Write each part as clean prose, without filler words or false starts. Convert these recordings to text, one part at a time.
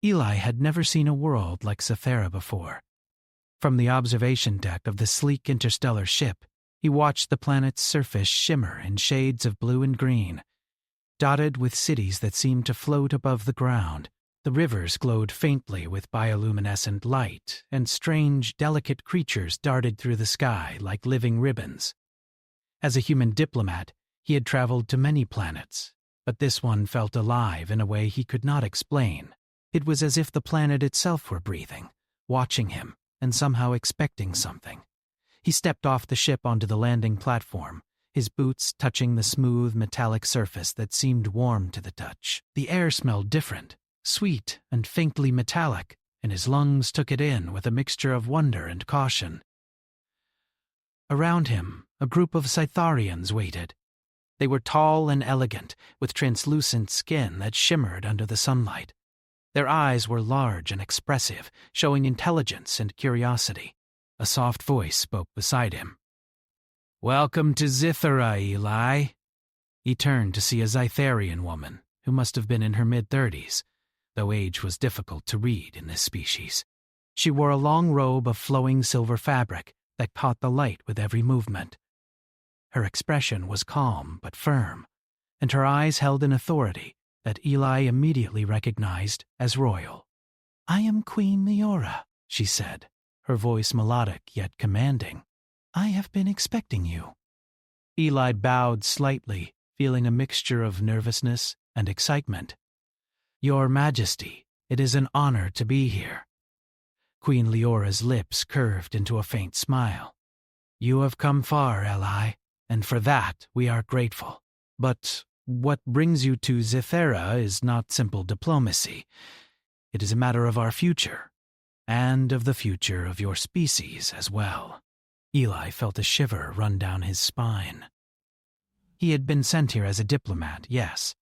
Eli had never seen a world like Cythera before. From the observation deck of the sleek interstellar ship, he watched the planet's surface shimmer in shades of blue and green, dotted with cities that seemed to float above the ground. The rivers glowed faintly with bioluminescent light, and strange, delicate creatures darted through the sky like living ribbons. As a human diplomat, he had traveled to many planets, but this one felt alive in a way he could not explain. It was as if the planet itself were breathing, watching him, and somehow expecting something. He stepped off the ship onto the landing platform, his boots touching the smooth, metallic surface that seemed warm to the touch. The air smelled different, sweet and faintly metallic, and his lungs took it in with a mixture of wonder and caution. Around him, a group of Cytharians waited. They were tall and elegant, with translucent skin that shimmered under the sunlight. Their eyes were large and expressive, showing intelligence and curiosity. A soft voice spoke beside him. "Welcome to Cythera, Eli." He turned to see a Cytharian woman, who must have been in her mid-30s, though age was difficult to read in this species. She wore a long robe of flowing silver fabric that caught the light with every movement. Her expression was calm but firm, and her eyes held an authority that Eli immediately recognized as royal. "I am Queen Leora," she said, her voice melodic yet commanding. "I have been expecting you." Eli bowed slightly, feeling a mixture of nervousness and excitement. "Your Majesty, it is an honor to be here." Queen Leora's lips curved into a faint smile. "You have come far, Eli, and for that we are grateful. But what brings you to Cythera is not simple diplomacy. It is a matter of our future, and of the future of your species as well." Eli felt a shiver run down his spine. He had been sent here as a diplomat, yes,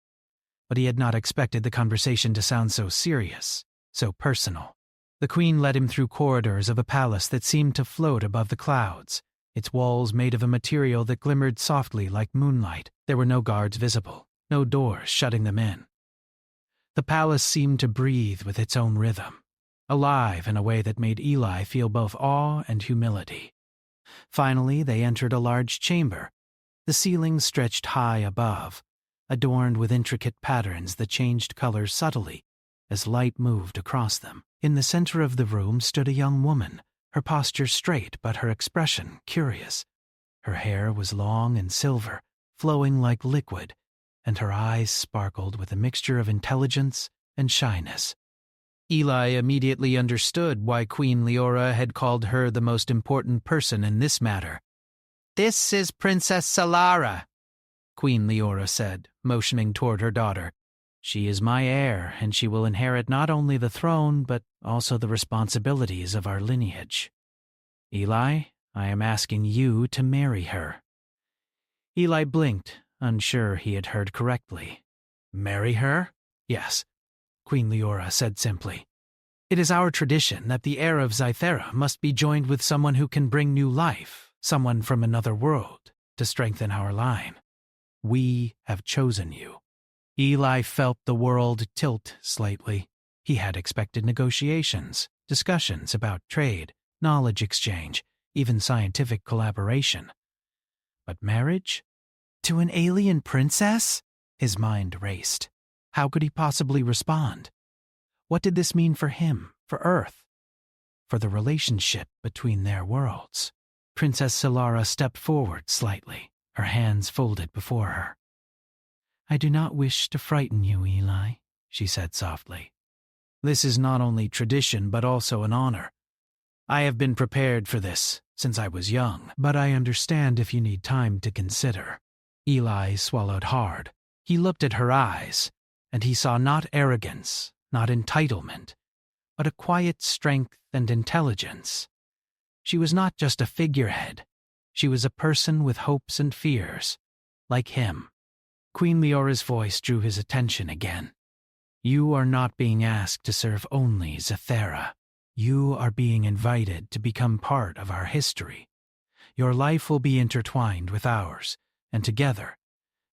but he had not expected the conversation to sound so serious, so personal. The Queen led him through corridors of a palace that seemed to float above the clouds, its walls made of a material that glimmered softly like moonlight. There were no guards visible, no doors shutting them in. The palace seemed to breathe with its own rhythm, alive in a way that made Eli feel both awe and humility. Finally, they entered a large chamber. The ceiling stretched high above, adorned with intricate patterns that changed colors subtly as light moved across them. In the center of the room stood a young woman, her posture straight but her expression curious. Her hair was long and silver, flowing like liquid, and her eyes sparkled with a mixture of intelligence and shyness. Eli immediately understood why Queen Leora had called her the most important person in this matter. "This is Princess Solara," Queen Leora said, motioning toward her daughter. "She is my heir, and she will inherit not only the throne, but also the responsibilities of our lineage. Eli, I am asking you to marry her." Eli blinked, unsure he had heard correctly. "Marry her?" "Yes," Queen Leora said simply. "It is our tradition that the heir of Cythera must be joined with someone who can bring new life, someone from another world, to strengthen our line. We have chosen you." Eli felt the world tilt slightly. He had expected negotiations, discussions about trade, knowledge exchange, even scientific collaboration. But marriage? To an alien princess? His mind raced. How could he possibly respond? What did this mean for him, for Earth, for the relationship between their worlds? Princess Solara stepped forward slightly, her hands folded before her. "I do not wish to frighten you, Eli," she said softly. "This is not only tradition but also an honor. I have been prepared for this since I was young, but I understand if you need time to consider." Eli swallowed hard. He looked at her eyes, and he saw not arrogance, not entitlement, but a quiet strength and intelligence. She was not just a figurehead. She was a person with hopes and fears, like him. Queen Leora's voice drew his attention again. "You are not being asked to serve only Cythera. You are being invited to become part of our history. Your life will be intertwined with ours, and together,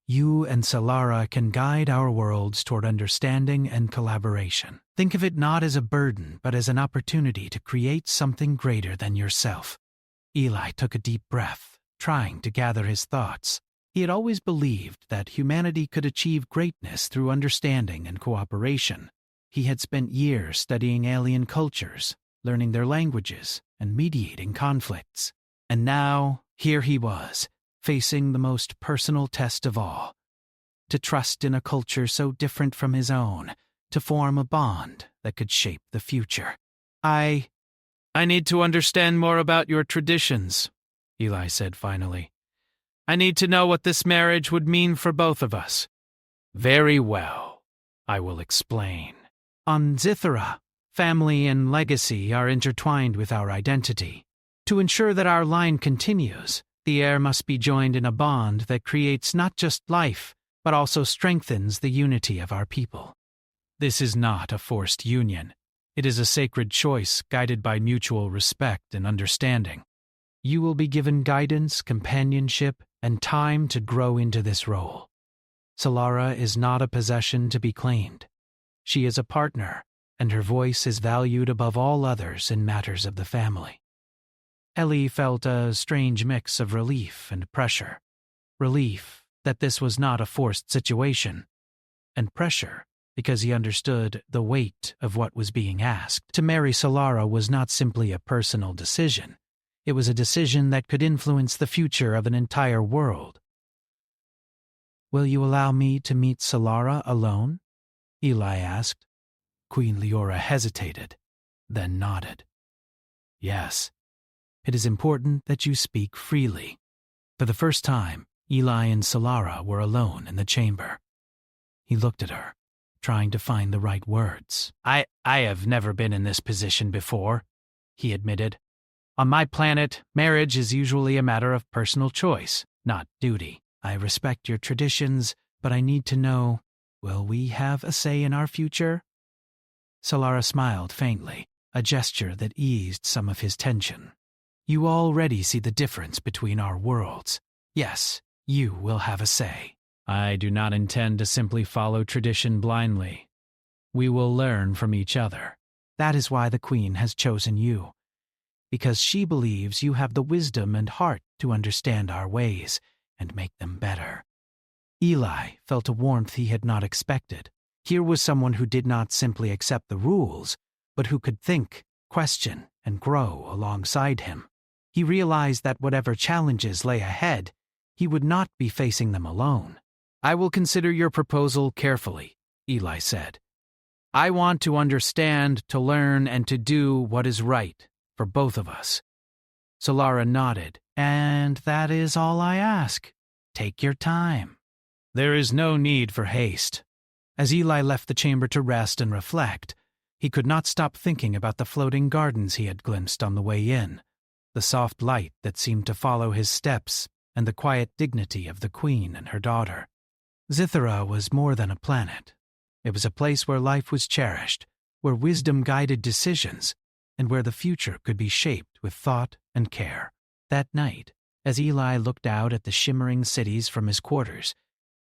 You and Solara can guide our worlds toward understanding and collaboration. Think of it not as a burden, but as an opportunity to create something greater than yourself." Eli took a deep breath, trying to gather his thoughts. He had always believed that humanity could achieve greatness through understanding and cooperation. He had spent years studying alien cultures, learning their languages, and mediating conflicts. And now, here he was, facing the most personal test of all. To trust in a culture so different from his own, to form a bond that could shape the future. I need to understand more about your traditions," Eli said finally. "I need to know what this marriage would mean for both of us." "Very well. I will explain. On Zithera, family and legacy are intertwined with our identity. To ensure that our line continues, the heir must be joined in a bond that creates not just life, but also strengthens the unity of our people. This is not a forced union. It is a sacred choice guided by mutual respect and understanding. You will be given guidance, companionship, and time to grow into this role. Solara is not a possession to be claimed. She is a partner, and her voice is valued above all others in matters of the family." Ellie felt a strange mix of relief and pressure. Relief that this was not a forced situation, and pressure because he understood the weight of what was being asked. To marry Solara was not simply a personal decision. It was a decision that could influence the future of an entire world. "Will you allow me to meet Solara alone?" Eli asked. Queen Leora hesitated, then nodded. "Yes. It is important that you speak freely." For the first time, Eli and Solara were alone in the chamber. He looked at her, trying to find the right words. I have never been in this position before," he admitted. "On my planet, marriage is usually a matter of personal choice, not duty. I respect your traditions, but I need to know, will we have a say in our future?" Solara smiled faintly, a gesture that eased some of his tension. "You already see the difference between our worlds. Yes, you will have a say. I do not intend to simply follow tradition blindly. We will learn from each other. That is why the Queen has chosen you, because she believes you have the wisdom and heart to understand our ways and make them better." Eli felt a warmth he had not expected. Here was someone who did not simply accept the rules, but who could think, question, and grow alongside him. He realized that whatever challenges lay ahead, he would not be facing them alone. "I will consider your proposal carefully," Eli said. "I want to understand, to learn, and to do what is right for both of us." Solara nodded. "And that is all I ask. Take your time." "There is no need for haste." As Eli left the chamber to rest and reflect, he could not stop thinking about the floating gardens he had glimpsed on the way in, the soft light that seemed to follow his steps, and the quiet dignity of the Queen and her daughter. Zithera was more than a planet. It was a place where life was cherished, where wisdom guided decisions, and where the future could be shaped with thought and care. That night, as Eli looked out at the shimmering cities from his quarters,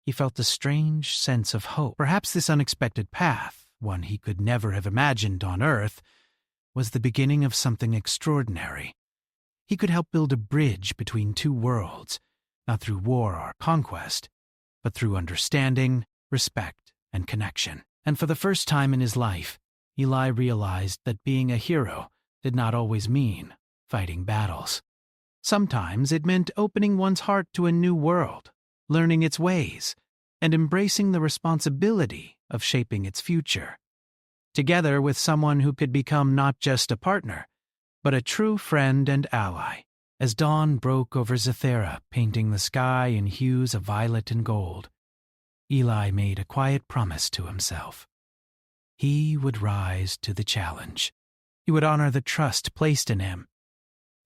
he felt a strange sense of hope. Perhaps this unexpected path, one he could never have imagined on Earth, was the beginning of something extraordinary. He could help build a bridge between two worlds, not through war or conquest, but through understanding, respect, and connection. And for the first time in his life, Eli realized that being a hero did not always mean fighting battles. Sometimes it meant opening one's heart to a new world, learning its ways, and embracing the responsibility of shaping its future. Together with someone who could become not just a partner, but a true friend and ally. As dawn broke over Zithera, painting the sky in hues of violet and gold, Eli made a quiet promise to himself. He would rise to the challenge. He would honor the trust placed in him,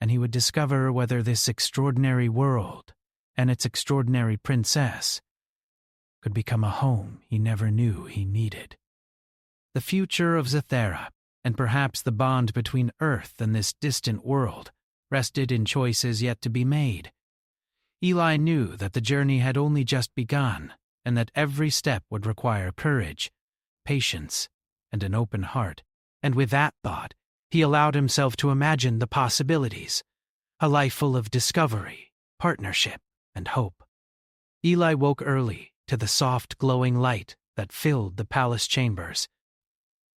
and he would discover whether this extraordinary world and its extraordinary princess could become a home he never knew he needed. The future of Zithera, and perhaps the bond between Earth and this distant world, rested in choices yet to be made. Eli knew that the journey had only just begun, and that every step would require courage, patience, and an open heart. And with that thought, he allowed himself to imagine the possibilities, a life full of discovery, partnership, and hope. Eli woke early to the soft, glowing light that filled the palace chambers.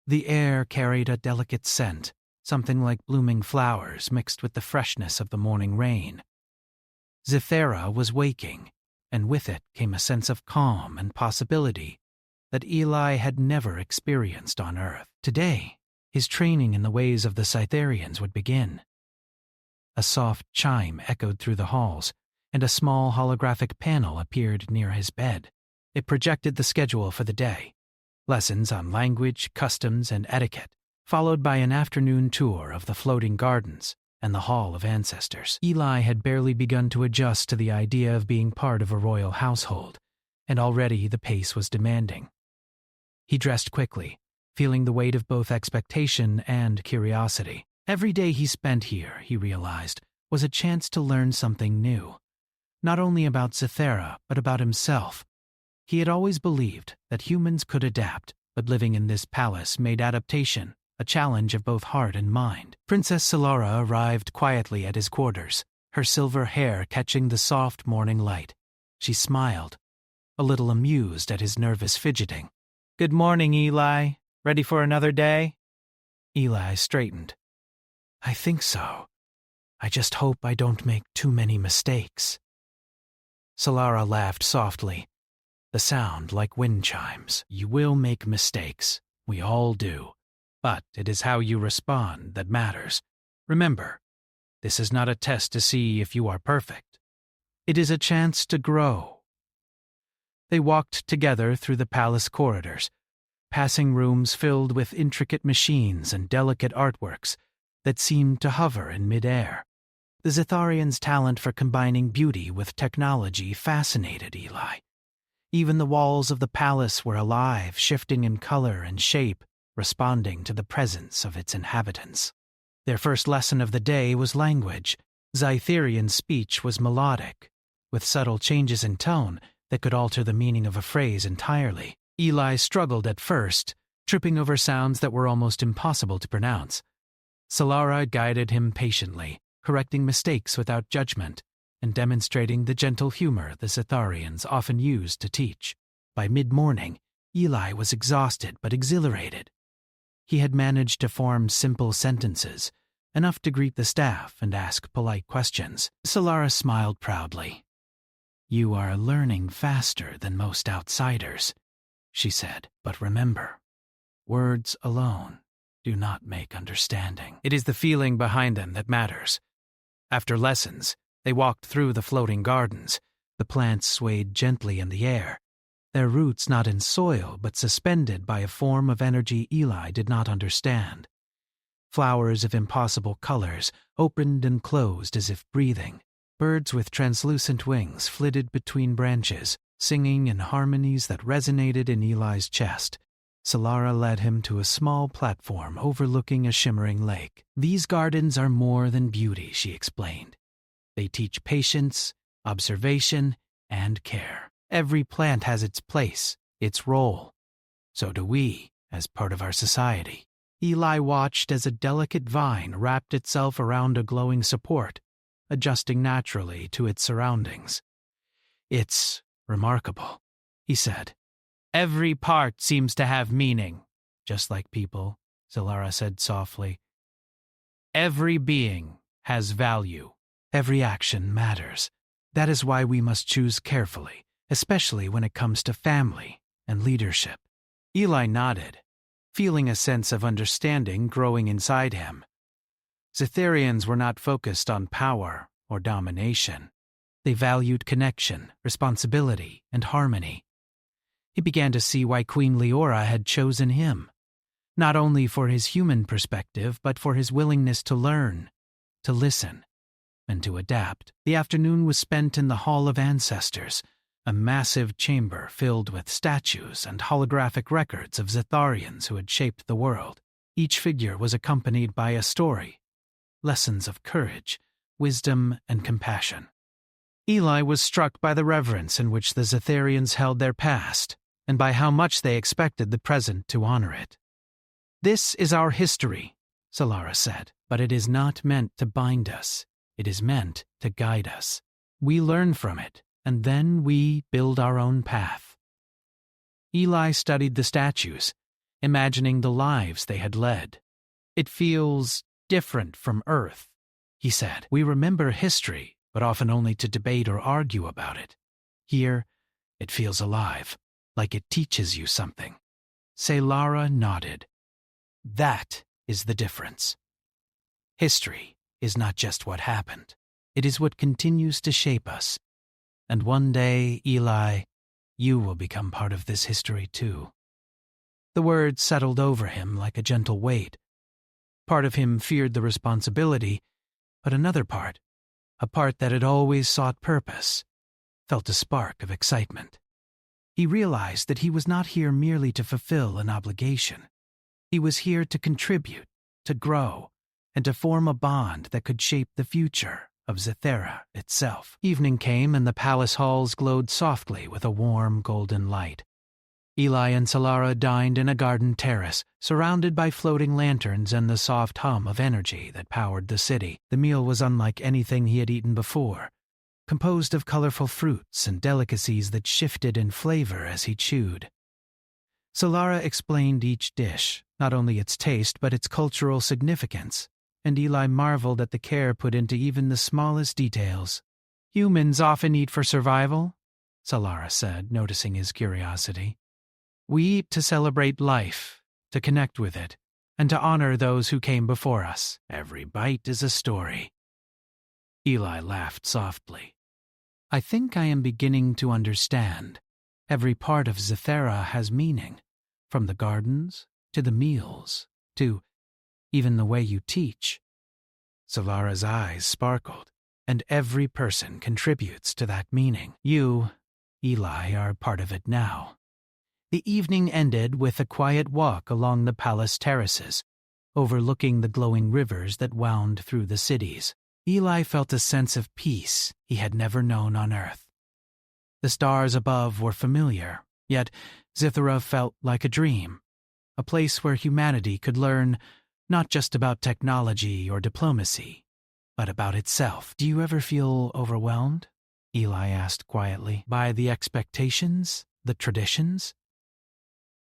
The air carried a delicate scent, something like blooming flowers mixed with the freshness of the morning rain. Zithera was waking, and with it came a sense of calm and possibility that Eli had never experienced on Earth. Today, his training in the ways of the Cytherians would begin. A soft chime echoed through the halls, and a small holographic panel appeared near his bed. It projected the schedule for the day: lessons on language, customs, and etiquette, followed by an afternoon tour of the floating gardens and the Hall of Ancestors. Eli had barely begun to adjust to the idea of being part of a royal household, and already the pace was demanding. He dressed quickly, feeling the weight of both expectation and curiosity. Every day he spent here, he realized, was a chance to learn something new, not only about Zithera, but about himself. He had always believed that humans could adapt, but living in this palace made adaptation a challenge of both heart and mind. Princess Solara arrived quietly at his quarters, her silver hair catching the soft morning light. She smiled, a little amused at his nervous fidgeting. "Good morning, Eli. Ready for another day?" Eli straightened. "I think so. I just hope I don't make too many mistakes." Solara laughed softly, the sound like wind chimes. "You will make mistakes. We all do. But it is how you respond that matters. Remember, this is not a test to see if you are perfect. It is a chance to grow." They walked together through the palace corridors, passing rooms filled with intricate machines and delicate artworks that seemed to hover in midair. The Zitharians' talent for combining beauty with technology fascinated Eli. Even the walls of the palace were alive, shifting in color and shape, responding to the presence of its inhabitants. Their first lesson of the day was language. Zytherian speech was melodic, with subtle changes in tone that could alter the meaning of a phrase entirely. Eli struggled at first, tripping over sounds that were almost impossible to pronounce. Solara guided him patiently, correcting mistakes without judgment, and demonstrating the gentle humor the Zitharians often used to teach. By mid-morning, Eli was exhausted but exhilarated. He had managed to form simple sentences, enough to greet the staff and ask polite questions. Solara smiled proudly. "You are learning faster than most outsiders," she said. "But remember, words alone do not make understanding. It is the feeling behind them that matters." After lessons, they walked through the floating gardens. The plants swayed gently in the air, their roots not in soil but suspended by a form of energy Eli did not understand. Flowers of impossible colors opened and closed as if breathing. Birds with translucent wings flitted between branches, singing in harmonies that resonated in Eli's chest. Solara led him to a small platform overlooking a shimmering lake. "These gardens are more than beauty," she explained. "They teach patience, observation, and care. Every plant has its place, its role. So do we, as part of our society." Eli watched as a delicate vine wrapped itself around a glowing support, adjusting naturally to its surroundings. "It's remarkable," he said. "Every part seems to have meaning, just like people," Solara said softly. "Every being has value. Every action matters. That is why we must choose carefully, especially when it comes to family and leadership." Eli nodded, feeling a sense of understanding growing inside him. Zitharians were not focused on power or domination. They valued connection, responsibility, and harmony. He began to see why Queen Leora had chosen him, not only for his human perspective, but for his willingness to learn, to listen, and to adapt. The afternoon was spent in the Hall of Ancestors, a massive chamber filled with statues and holographic records of Zitharians who had shaped the world. Each figure was accompanied by a story, lessons of courage, wisdom, and compassion. Eli was struck by the reverence in which the Zetharians held their past, and by how much they expected the present to honor it. "This is our history," Solara said, "but it is not meant to bind us. It is meant to guide us. We learn from it, and then we build our own path." Eli studied the statues, imagining the lives they had led. "It feels different from Earth," he said. "We remember history, but often only to debate or argue about it. Here, it feels alive, like it teaches you something." Solara nodded. "That is the difference. History is not just what happened. It is what continues to shape us. And one day, Eli, you will become part of this history too." The words settled over him like a gentle weight. Part of him feared the responsibility, but another part, a part that had always sought purpose, felt a spark of excitement. He realized that he was not here merely to fulfill an obligation. He was here to contribute, to grow, and to form a bond that could shape the future of Zethera itself. Evening came and the palace halls glowed softly with a warm golden light. Eli and Solara dined in a garden terrace, surrounded by floating lanterns and the soft hum of energy that powered the city. The meal was unlike anything he had eaten before, composed of colorful fruits and delicacies that shifted in flavor as he chewed. Solara explained each dish, not only its taste but its cultural significance, and Eli marveled at the care put into even the smallest details. "Humans often eat for survival," Solara said, noticing his curiosity. "We eat to celebrate life, to connect with it, and to honor those who came before us. Every bite is a story." Eli laughed softly. "I think I am beginning to understand. Every part of Zethera has meaning, from the gardens to the meals to even the way you teach." Solara's eyes sparkled. "And every person contributes to that meaning. You, Eli, are part of it now." The evening ended with a quiet walk along the palace terraces, overlooking the glowing rivers that wound through the cities. Eli felt a sense of peace he had never known on Earth. The stars above were familiar, yet Zethera felt like a dream, a place where humanity could learn not just about technology or diplomacy, but about itself. "Do you ever feel overwhelmed?" Eli asked quietly. "By the expectations, the traditions?"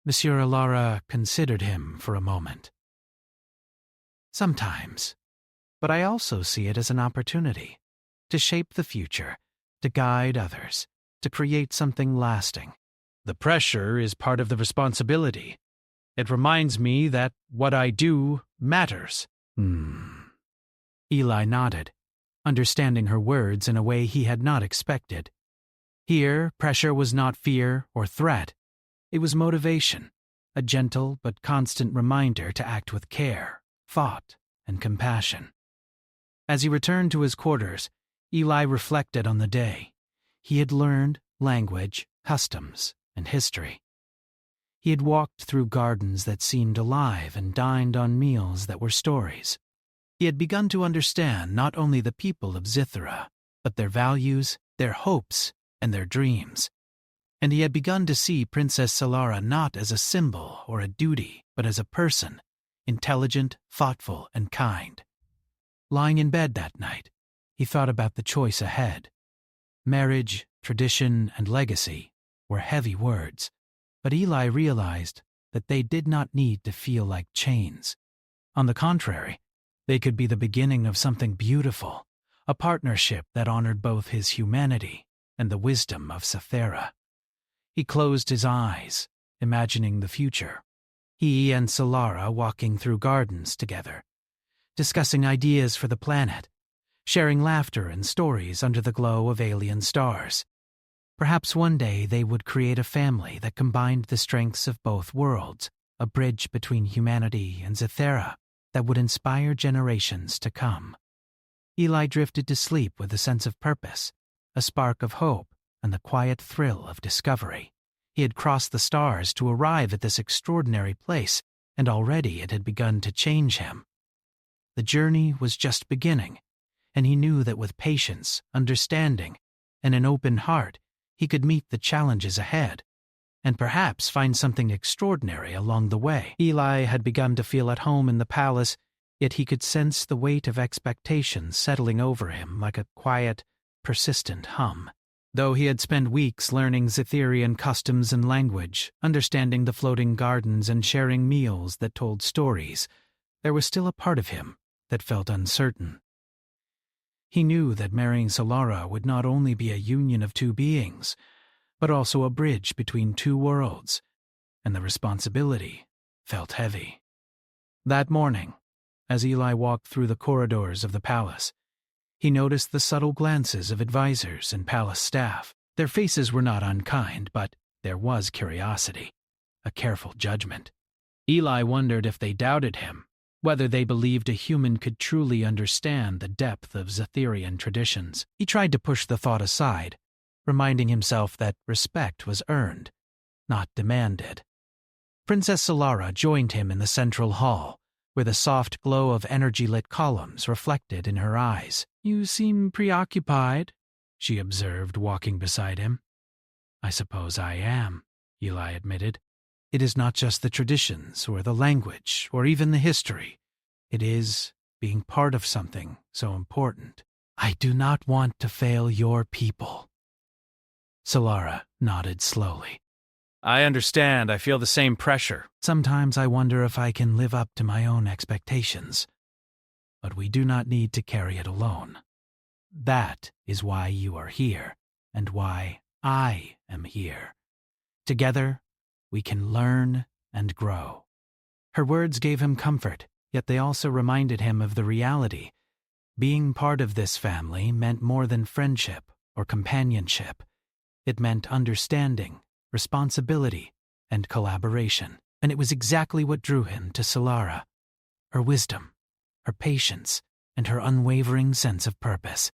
Monsieur Alara considered him for a moment. "Sometimes, but I also see it as an opportunity to shape the future, to guide others, to create something lasting. The pressure is part of the responsibility. It reminds me that what I do matters." Eli nodded, understanding her words in a way he had not expected. Here, pressure was not fear or threat. It was motivation, a gentle but constant reminder to act with care, thought, and compassion. As he returned to his quarters, Eli reflected on the day. He had learned language, customs, and history. He had walked through gardens that seemed alive and dined on meals that were stories. He had begun to understand not only the people of Zethera, but their values, their hopes, and their dreams. And he had begun to see Princess Solara not as a symbol or a duty, but as a person, intelligent, thoughtful, and kind. Lying in bed that night, he thought about the choice ahead. Marriage, tradition, and legacy were heavy words, but Eli realized that they did not need to feel like chains. On the contrary, they could be the beginning of something beautiful, a partnership that honored both his humanity and the wisdom of Zethera. He closed his eyes, imagining the future. He and Solara walking through gardens together, discussing ideas for the planet, sharing laughter and stories under the glow of alien stars. Perhaps one day they would create a family that combined the strengths of both worlds, a bridge between humanity and Zethera that would inspire generations to come. Eli drifted to sleep with a sense of purpose, a spark of hope, and the quiet thrill of discovery. He had crossed the stars to arrive at this extraordinary place, and already it had begun to change him. The journey was just beginning, and he knew that with patience, understanding, and an open heart, he could meet the challenges ahead, and perhaps find something extraordinary along the way. Eli had begun to feel at home in the palace, yet he could sense the weight of expectation settling over him like a quiet, persistent hum. Though he had spent weeks learning Zetherian customs and language, understanding the floating gardens and sharing meals that told stories, there was still a part of him that felt uncertain. He knew that marrying Solara would not only be a union of two beings, but also a bridge between two worlds, and the responsibility felt heavy. That morning, as Eli walked through the corridors of the palace, he noticed the subtle glances of advisors and palace staff. Their faces were not unkind, but there was curiosity, a careful judgment. Eli wondered if they doubted him, whether they believed a human could truly understand the depth of Zetherian traditions. He tried to push the thought aside, reminding himself that respect was earned, not demanded. Princess Solara joined him in the central hall, where the soft glow of energy-lit columns reflected in her eyes. "You seem preoccupied," she observed, walking beside him. "I suppose I am," Eli admitted. "It is not just the traditions or the language or even the history. It is being part of something so important. I do not want to fail your people." Solara nodded slowly. "I understand. I feel the same pressure. Sometimes I wonder if I can live up to my own expectations. But we do not need to carry it alone. That is why you are here, and why I am here. Together, we can learn and grow." Her words gave him comfort, yet they also reminded him of the reality. Being part of this family meant more than friendship or companionship. It meant understanding, responsibility, and collaboration. And it was exactly what drew him to Solara. Her wisdom, her patience, and her unwavering sense of purpose.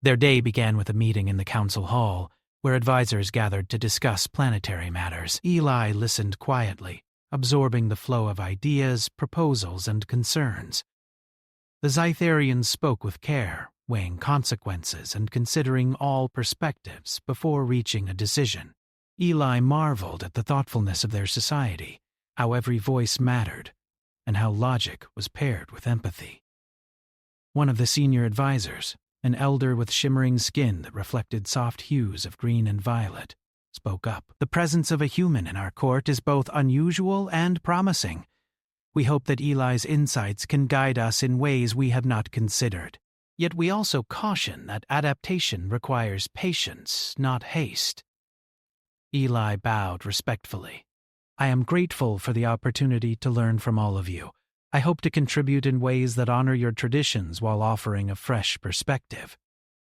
Their day began with a meeting in the council hall, where advisors gathered to discuss planetary matters. Eli listened quietly, absorbing the flow of ideas, proposals, and concerns. The Zytharians spoke with care, weighing consequences and considering all perspectives before reaching a decision. Eli marveled at the thoughtfulness of their society, how every voice mattered, and how logic was paired with empathy. One of the senior advisors, an elder with shimmering skin that reflected soft hues of green and violet, spoke up. "The presence of a human in our court is both unusual and promising. We hope that Eli's insights can guide us in ways we have not considered. Yet we also caution that adaptation requires patience, not haste." Eli bowed respectfully. "I am grateful for the opportunity to learn from all of you. I hope to contribute in ways that honor your traditions while offering a fresh perspective."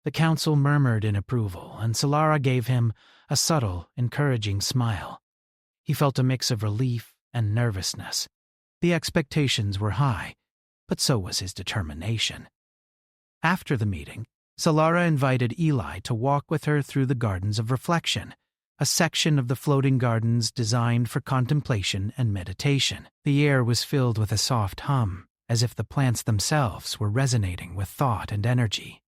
The council murmured in approval, and Solara gave him a subtle, encouraging smile. He felt a mix of relief and nervousness. The expectations were high, but so was his determination. After the meeting, Solara invited Eli to walk with her through the Gardens of Reflection, a section of the floating gardens designed for contemplation and meditation. The air was filled with a soft hum, as if the plants themselves were resonating with thought and energy.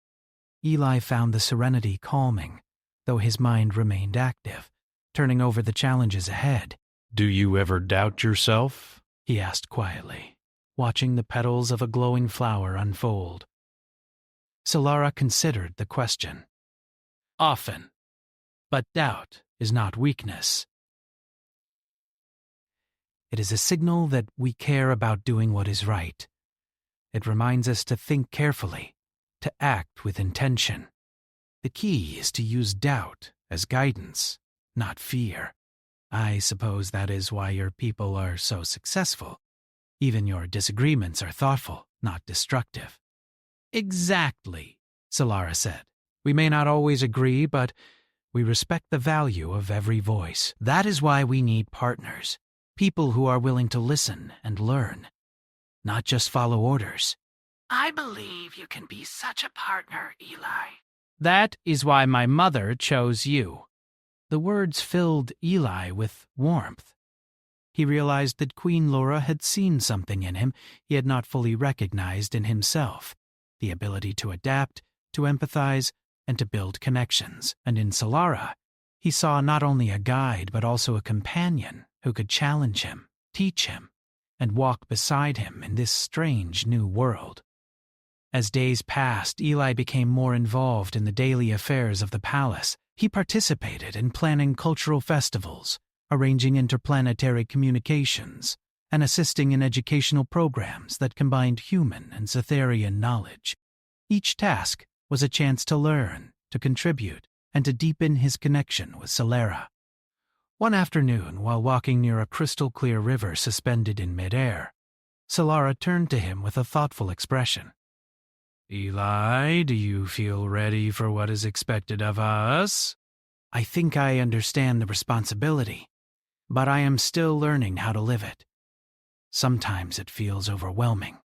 Eli found the serenity calming, though his mind remained active, turning over the challenges ahead. "Do you ever doubt yourself?" he asked quietly, watching the petals of a glowing flower unfold. Solara considered the question. "Often, but doubt is not weakness. It is a signal that we care about doing what is right. It reminds us to think carefully, to act with intention. The key is to use doubt as guidance, not fear. I suppose that is why your people are so successful. Even your disagreements are thoughtful, not destructive." "Exactly," Solara said. "We may not always agree, but we respect the value of every voice. That is why we need partners, people who are willing to listen and learn, not just follow orders." "I believe you can be such a partner, Eli." "That is why my mother chose you." The words filled Eli with warmth. He realized that Queen Laura had seen something in him he had not fully recognized in himself, the ability to adapt, to empathize, and to build connections. And in Solara, he saw not only a guide but also a companion who could challenge him, teach him, and walk beside him in this strange new world. As days passed, Eli became more involved in the daily affairs of the palace. He participated in planning cultural festivals, arranging interplanetary communications, and assisting in educational programs that combined human and Cytherian knowledge. Each task was a chance to learn, to contribute, and to deepen his connection with Solara. One afternoon, while walking near a crystal-clear river suspended in midair, Solara turned to him with a thoughtful expression. "Eli, do you feel ready for what is expected of us?" "I think I understand the responsibility, but I am still learning how to live it. Sometimes it feels overwhelming,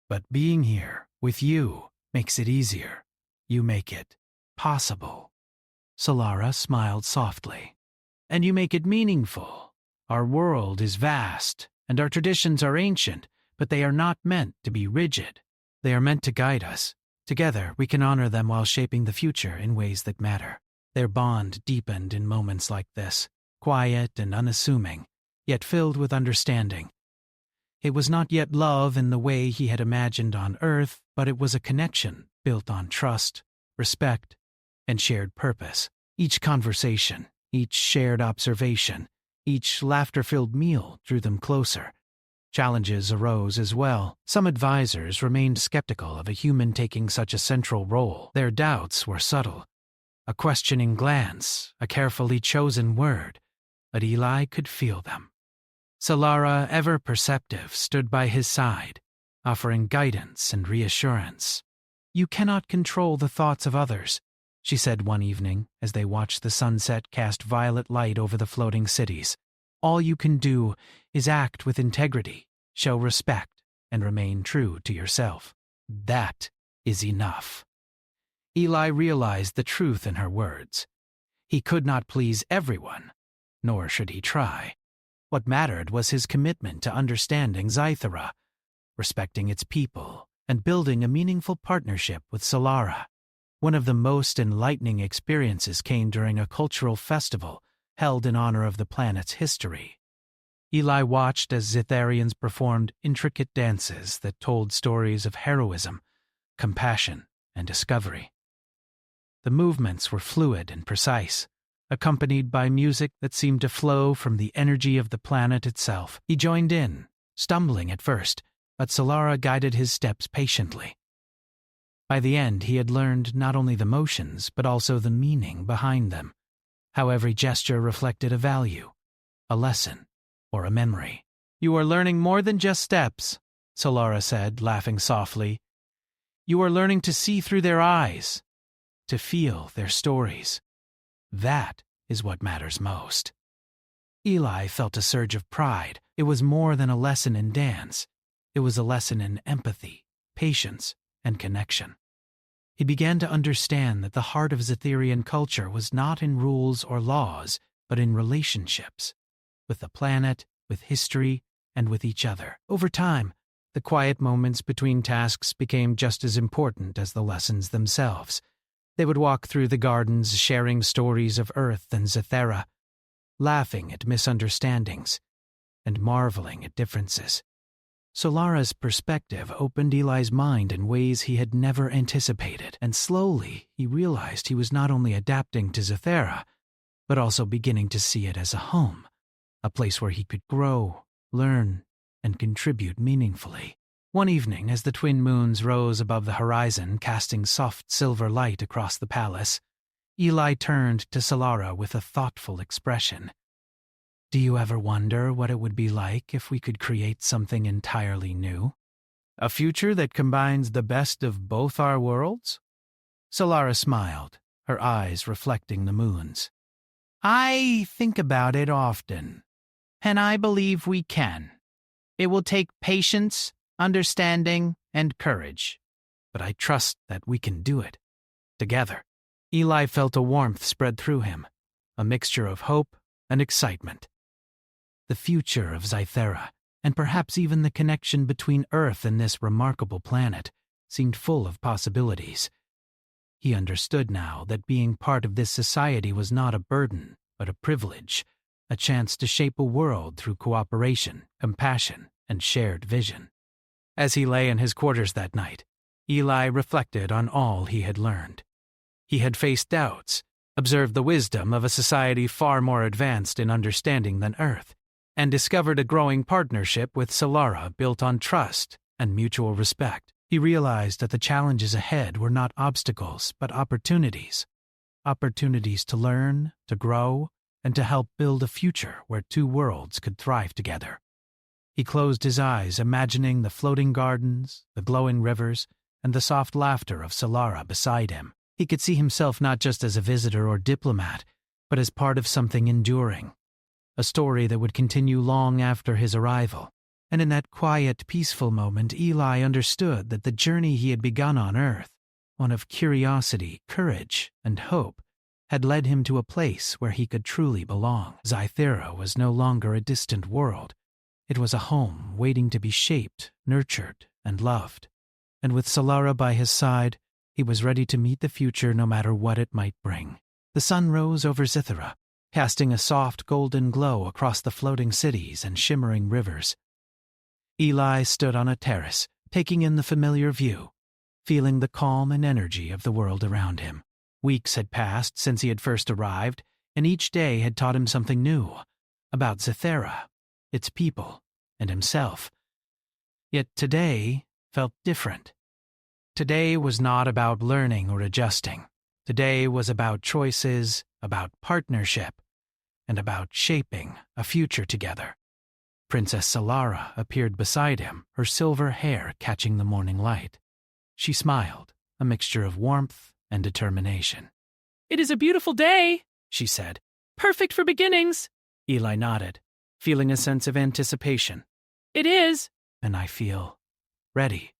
but being here with you makes it easier. You make it possible." Solara smiled softly. "And you make it meaningful. Our world is vast, and our traditions are ancient, but they are not meant to be rigid. They are meant to guide us. Together, we can honor them while shaping the future in ways that matter." Their bond deepened in moments like this, quiet and unassuming, yet filled with understanding. It was not yet love in the way he had imagined on Earth, but it was a connection built on trust, respect, and shared purpose. Each conversation, each shared observation, each laughter-filled meal drew them closer. Challenges arose as well. Some advisors remained skeptical of a human taking such a central role. Their doubts were subtle. A questioning glance, a carefully chosen word, but Eli could feel them. Solara, ever perceptive, stood by his side, offering guidance and reassurance. "You cannot control the thoughts of others," she said one evening as they watched the sunset cast violet light over the floating cities. "All you can do is act with integrity, show respect, and remain true to yourself. That is enough." Eli realized the truth in her words. He could not please everyone, nor should he try. What mattered was his commitment to understanding Zythera, respecting its people, and building a meaningful partnership with Solara. One of the most enlightening experiences came during a cultural festival held in honor of the planet's history. Eli watched as Zytherians performed intricate dances that told stories of heroism, compassion, and discovery. The movements were fluid and precise, accompanied by music that seemed to flow from the energy of the planet itself. He joined in, stumbling at first, but Solara guided his steps patiently. By the end, he had learned not only the motions, but also the meaning behind them, how every gesture reflected a value, a lesson, or a memory. "You are learning more than just steps," Solara said, laughing softly. "You are learning to see through their eyes, to feel their stories. That is what matters most." Eli felt a surge of pride. It was more than a lesson in dance. It was a lesson in empathy, patience, and connection. He began to understand that the heart of Zytherian culture was not in rules or laws, but in relationships, with the planet, with history, and with each other. Over time, the quiet moments between tasks became just as important as the lessons themselves. They would walk through the gardens sharing stories of Earth and Zythera, laughing at misunderstandings and marveling at differences. Solara's perspective opened Eli's mind in ways he had never anticipated, and slowly he realized he was not only adapting to Zythera, but also beginning to see it as a home, a place where he could grow, learn, and contribute meaningfully. One evening, as the twin moons rose above the horizon, casting soft silver light across the palace, Eli turned to Solara with a thoughtful expression. "Do you ever wonder what it would be like if we could create something entirely new? A future that combines the best of both our worlds?" Solara smiled, her eyes reflecting the moons. "I think about it often, and I believe we can. It will take patience, understanding, and courage, but I trust that we can do it, together." Eli felt a warmth spread through him, a mixture of hope and excitement. The future of Zythera, and perhaps even the connection between Earth and this remarkable planet, seemed full of possibilities. He understood now that being part of this society was not a burden, but a privilege, a chance to shape a world through cooperation, compassion, and shared vision. As he lay in his quarters that night, Eli reflected on all he had learned. He had faced doubts, observed the wisdom of a society far more advanced in understanding than Earth, and discovered a growing partnership with Solara built on trust and mutual respect. He realized that the challenges ahead were not obstacles, but opportunities. Opportunities to learn, to grow, and to help build a future where two worlds could thrive together. He closed his eyes, imagining the floating gardens, the glowing rivers, and the soft laughter of Solara beside him. He could see himself not just as a visitor or diplomat, but as part of something enduring, a story that would continue long after his arrival. And in that quiet, peaceful moment, Eli understood that the journey he had begun on Earth, one of curiosity, courage, and hope, had led him to a place where he could truly belong. Zythera was no longer a distant world. It was a home waiting to be shaped, nurtured, and loved. And with Solara by his side, he was ready to meet the future no matter what it might bring. The sun rose over Zythera, casting a soft golden glow across the floating cities and shimmering rivers. Eli stood on a terrace, taking in the familiar view, feeling the calm and energy of the world around him. Weeks had passed since he had first arrived, and each day had taught him something new about Zythera, its people, and himself. Yet today felt different. Today was not about learning or adjusting. Today was about choices, about partnership, and about shaping a future together. Princess Solara appeared beside him, her silver hair catching the morning light. She smiled, a mixture of warmth and determination. "It is a beautiful day," she said. "Perfect for beginnings." Eli nodded, feeling a sense of anticipation. "It is." And I feel ready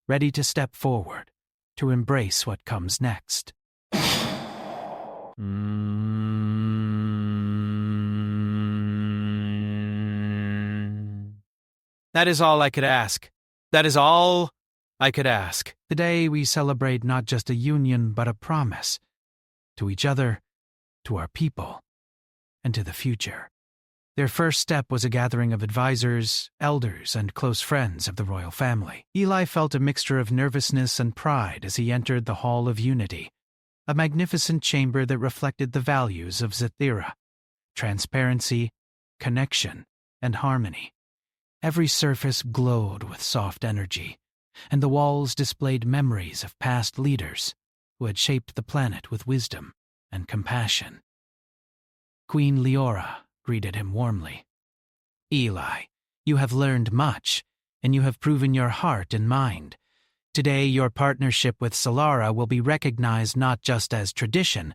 to step forward, to embrace what comes next. That is all I could ask. That is all I could ask. Today we celebrate not just a union, but a promise. To each other, to our people, and to the future. Their first step was a gathering of advisors, elders, and close friends of the royal family. Eli felt a mixture of nervousness and pride as he entered the Hall of Unity, a magnificent chamber that reflected the values of Zythera: transparency, connection, and harmony. Every surface glowed with soft energy, and the walls displayed memories of past leaders who had shaped the planet with wisdom and compassion. Queen Leora greeted him warmly. "Eli, you have learned much, and you have proven your heart and mind. Today your partnership with Solara will be recognized not just as tradition,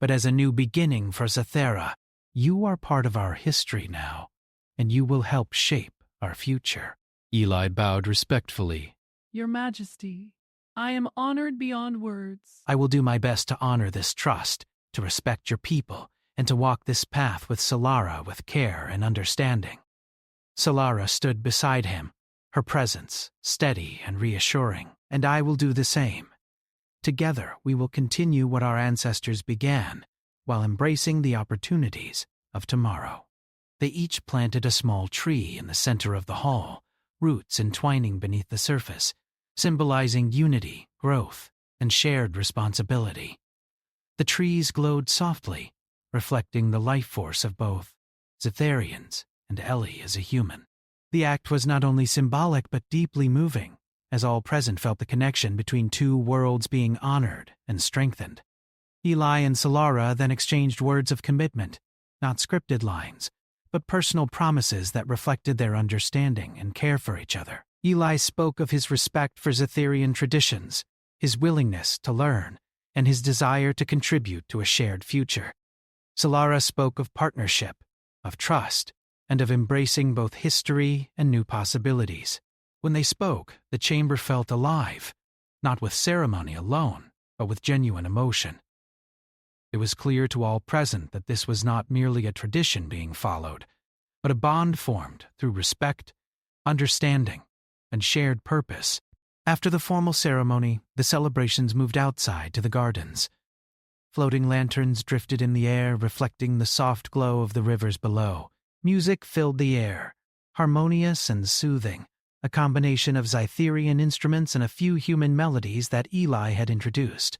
but as a new beginning for Zythera. You are part of our history now, and you will help shape our future." Eli bowed respectfully. "Your Majesty, I am honored beyond words." "I will do my best to honor this trust, to respect your people, and to walk this path with Solara with care and understanding." Solara stood beside him, her presence steady and reassuring. "And I will do the same. Together we will continue what our ancestors began, while embracing the opportunities of tomorrow." They each planted a small tree in the center of the hall, roots entwining beneath the surface, symbolizing unity, growth, and shared responsibility. The trees glowed softly, reflecting the life force of both Zytherians and Ellie as a human. The act was not only symbolic but deeply moving, as all present felt the connection between two worlds being honored and strengthened. Eli and Solara then exchanged words of commitment, not scripted lines, but personal promises that reflected their understanding and care for each other. Eli spoke of his respect for Zytherian traditions, his willingness to learn, and his desire to contribute to a shared future. Solara spoke of partnership, of trust, and of embracing both history and new possibilities. When they spoke, the chamber felt alive, not with ceremony alone, but with genuine emotion. It was clear to all present that this was not merely a tradition being followed, but a bond formed through respect, understanding, and shared purpose. After the formal ceremony, the celebrations moved outside to the gardens. Floating lanterns drifted in the air, reflecting the soft glow of the rivers below. Music filled the air, harmonious and soothing, a combination of Zytherian instruments and a few human melodies that Eli had introduced.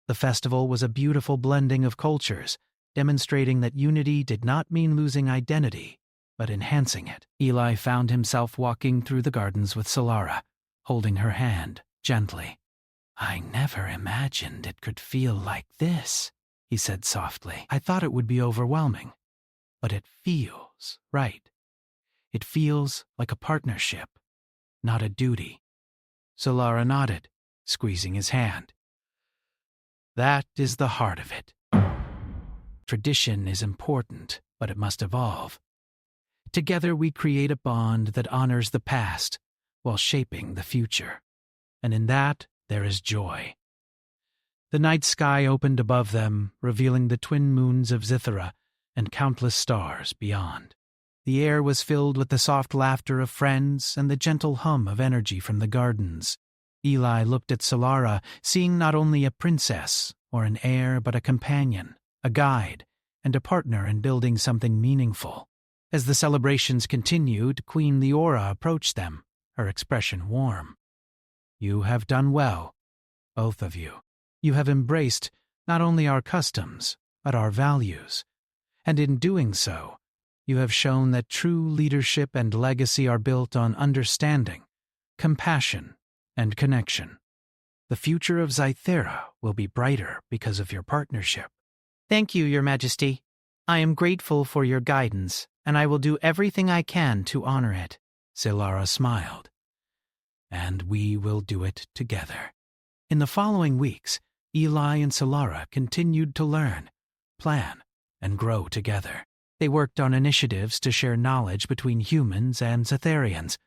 The festival was a beautiful blending of cultures, demonstrating that unity did not mean losing identity, but enhancing it. Eli found himself walking through the gardens with Solara, holding her hand gently. "I never imagined it could feel like this," he said softly. "I thought it would be overwhelming, but it feels right. It feels like a partnership, not a duty." Solara nodded, squeezing his hand. "That is the heart of it. Tradition is important, but it must evolve. Together we create a bond that honors the past while shaping the future, and in that there is joy." The night sky opened above them, revealing the twin moons of Zithara and countless stars beyond. The air was filled with the soft laughter of friends and the gentle hum of energy from the gardens. Eli looked at Solara, seeing not only a princess or an heir, but a companion, a guide, and a partner in building something meaningful. As the celebrations continued, Queen Leora approached them, her expression warm. "You have done well, both of you. You have embraced not only our customs, but our values. And in doing so, you have shown that true leadership and legacy are built on understanding, compassion, and connection. The future of Zythera will be brighter because of your partnership." "Thank you, Your Majesty. I am grateful for your guidance, and I will do everything I can to honor it." Solara smiled. "And we will do it together." In the following weeks, Eli and Solara continued to learn, plan, and grow together. They worked on initiatives to share knowledge between humans and Zytherians,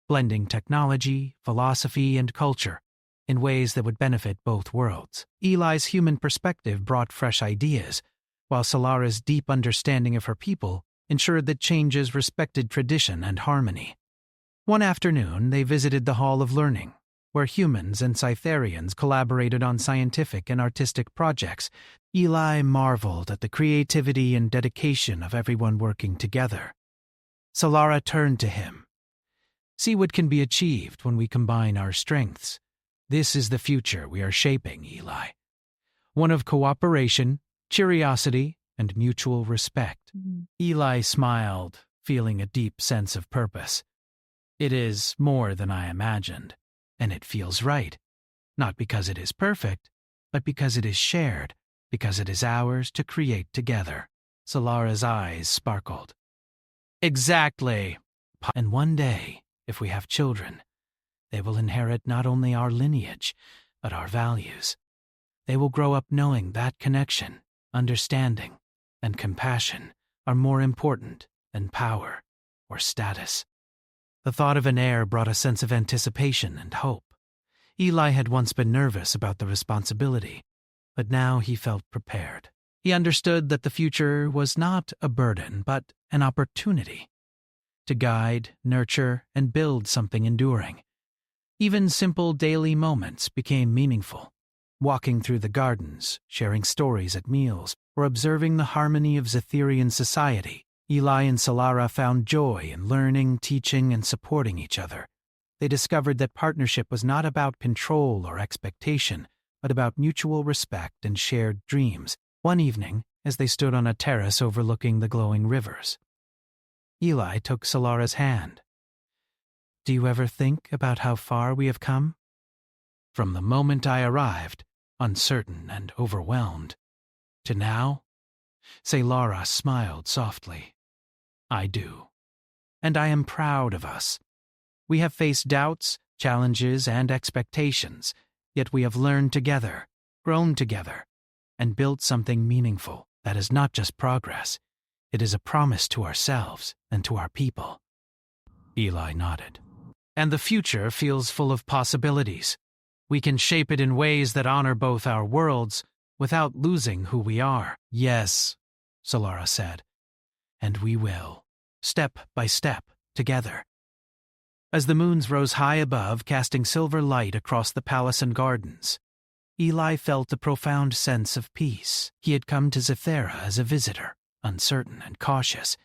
blending technology, philosophy, and culture in ways that would benefit both worlds. Eli's human perspective brought fresh ideas, while Solara's deep understanding of her people ensured that changes respected tradition and harmony. One afternoon, they visited the Hall of Learning, where humans and Zytherians collaborated on scientific and artistic projects. Eli marveled at the creativity and dedication of everyone working together. Solara turned to him. "See what can be achieved when we combine our strengths. This is the future we are shaping, Eli. One of cooperation, curiosity, and mutual respect." Eli smiled, feeling a deep sense of purpose. "It is more than I imagined, and it feels right. Not because it is perfect, but because it is shared, because it is ours to create together." Solara's eyes sparkled. "Exactly. And one day, if we have children, they will inherit not only our lineage, but our values. They will grow up knowing that connection, understanding, and compassion are more important than power or status." The thought of an heir brought a sense of anticipation and hope. Eli had once been nervous about the responsibility, but now he felt prepared. He understood that the future was not a burden, but an opportunity to guide, nurture, and build something enduring. Even simple daily moments became meaningful. Walking through the gardens, sharing stories at meals, or observing the harmony of Zytherian society, Eli and Solara found joy in learning, teaching, and supporting each other. They discovered that partnership was not about control or expectation, but about mutual respect and shared dreams. One evening, as they stood on a terrace overlooking the glowing rivers, Eli took Solara's hand. "Do you ever think about how far we have come? From the moment I arrived, uncertain and overwhelmed, to now?" Solara smiled softly. "I do. And I am proud of us. We have faced doubts, challenges, and expectations, yet we have learned together, grown together, and built something meaningful. That is not just progress. It is a promise to ourselves and to our people." Eli nodded. "And the future feels full of possibilities. We can shape it in ways that honor both our worlds without losing who we are." "Yes," Solara said. "And we will, step by step, together." As the moons rose high above, casting silver light across the palace and gardens, Eli felt a profound sense of peace. He had come to Zethera as a visitor, uncertain and cautious.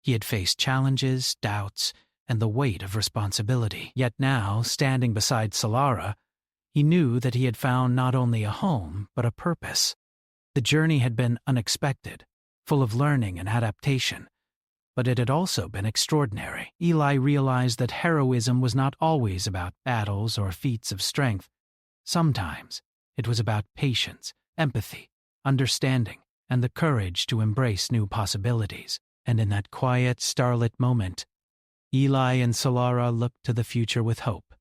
He had faced challenges, doubts, and the weight of responsibility. Yet now, standing beside Solara, he knew that he had found not only a home, but a purpose. The journey had been unexpected, full of learning and adaptation, but it had also been extraordinary. Eli realized that heroism was not always about battles or feats of strength. Sometimes it was about patience, empathy, understanding, and the courage to embrace new possibilities. And in that quiet, starlit moment, Eli and Solara looked to the future with hope.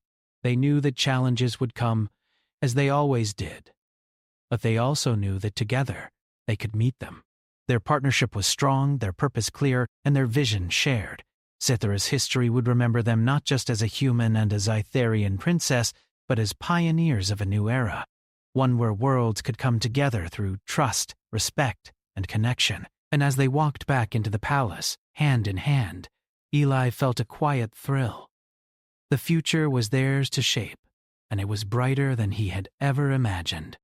They knew that challenges would come, as they always did, but they also knew that together they could meet them. Their partnership was strong, their purpose clear, and their vision shared. Zethera's history would remember them not just as a human and a Zytherian princess, but as pioneers of a new era, one where worlds could come together through trust, respect, and connection. And as they walked back into the palace, hand in hand, Eli felt a quiet thrill. The future was theirs to shape, and it was brighter than he had ever imagined.